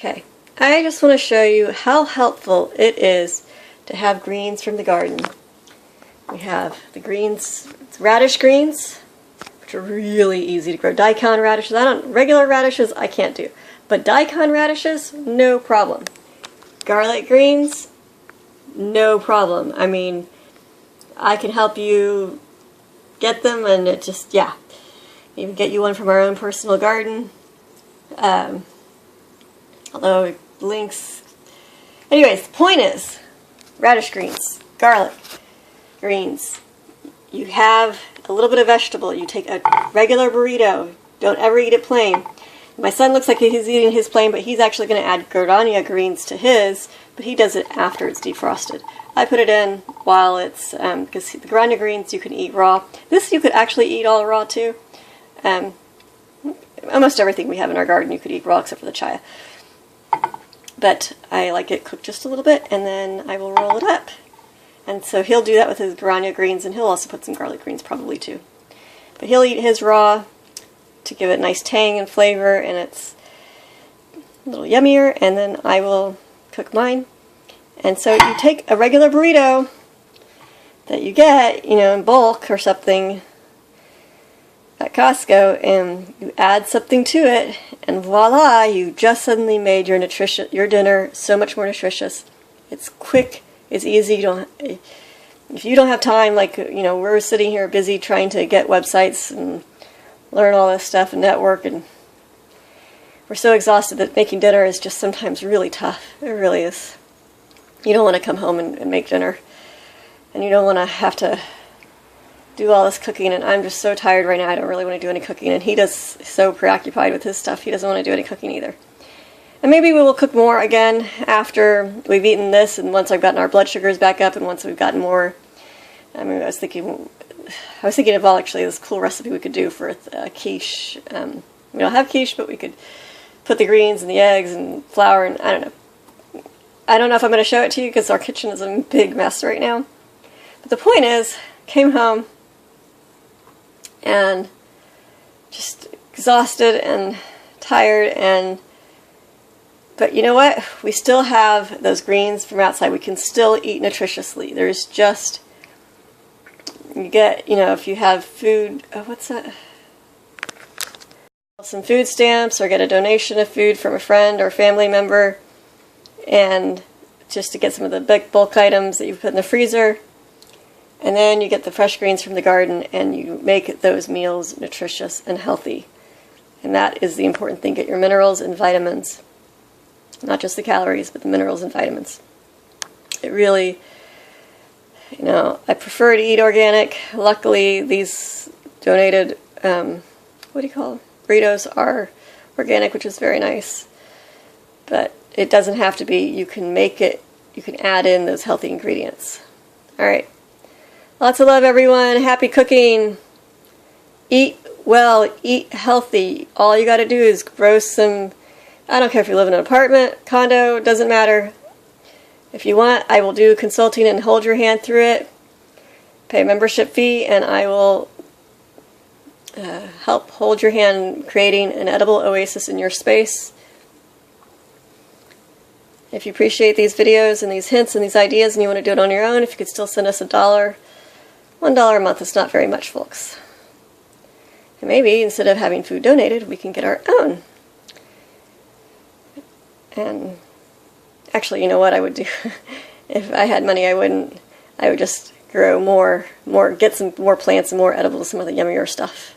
Okay, I just want to show you how helpful it is to have greens from the garden. We have the greens, radish greens, which are really easy to grow. Daikon radishes, regular radishes I can't do, but daikon radishes, no problem. Garlic greens, no problem. I mean, I can help you get them, and it just, yeah. Even get you one from our own personal garden. Although links. Anyways, the point is, radish greens, garlic greens. You have a little bit of vegetable. You take a regular burrito. Don't ever eat it plain. My son looks like he's eating his plain, but he's actually going to add guarania greens to his, but he does it after it's defrosted. I put it in while it's, because the guarania greens you can eat raw. This you could actually eat all raw too. Almost everything we have in our garden you could eat raw except for the chia. But I like it cooked just a little bit, and then I will roll it up. And so he'll do that with his guarania greens, and he'll also put some garlic greens probably too. But he'll eat his raw to give it nice tang and flavor, and it's a little yummier, and then I will cook mine. And so you take a regular burrito that you get, you know, in bulk or something at Costco, and you add something to it, and voila, you just suddenly made your dinner so much more nutritious. It's quick, it's easy. If you don't have time, like, you know, we're sitting here busy trying to get websites and learn all this stuff and network, and we're so exhausted that making dinner is just sometimes really tough. It really is. You don't want to come home and make dinner, and you don't want to have to do all this cooking, and I'm just so tired right now. I don't really want to do any cooking, and he does so preoccupied with his stuff. He doesn't want to do any cooking either. And maybe we will cook more again after we've eaten this, and once I've gotten our blood sugars back up, and once we've gotten more. I mean, I was thinking of all actually this cool recipe we could do for quiche. We don't have quiche, but we could put the greens and the eggs and flour, and I don't know. I don't know if I'm going to show it to you because our kitchen is a big mess right now. But the point is, came home and just exhausted and tired, but you know what? We still have those greens from outside. We can still eat nutritiously. There's just, you get, you know, if you have food, what's that? Some food stamps, or get a donation of food from a friend or family member, and just to get some of the big bulk items that you put in the freezer. And then you get the fresh greens from the garden, and you make those meals nutritious and healthy. And that is the important thing. Get your minerals and vitamins. Not just the calories, but the minerals and vitamins. It really, you know, I prefer to eat organic. Luckily, these donated, what do you call them? Burritos are organic, which is very nice. But it doesn't have to be. You can make it, you can add in those healthy ingredients. All right. Lots of love, everyone. Happy cooking. Eat well. Eat healthy. All you got to do is grow some. I don't care if you live in an apartment, condo, doesn't matter. If you want, I will do consulting and hold your hand through it. Pay a membership fee, and I will help hold your hand creating an edible oasis in your space. If you appreciate these videos and these hints and these ideas and you want to do it on your own, if you could still send us $1 a month is not very much, folks. And maybe instead of having food donated, we can get our own. And actually, you know what I would do? If I had money, I would just grow more, get some more plants and more edibles, some of the yummier stuff.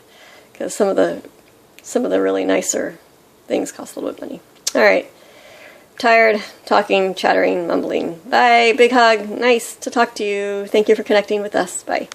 Because some of the really nicer things cost a little bit of money. All right. Tired, talking, chattering, mumbling. Bye. Big hug. Nice to talk to you. Thank you for connecting with us. Bye.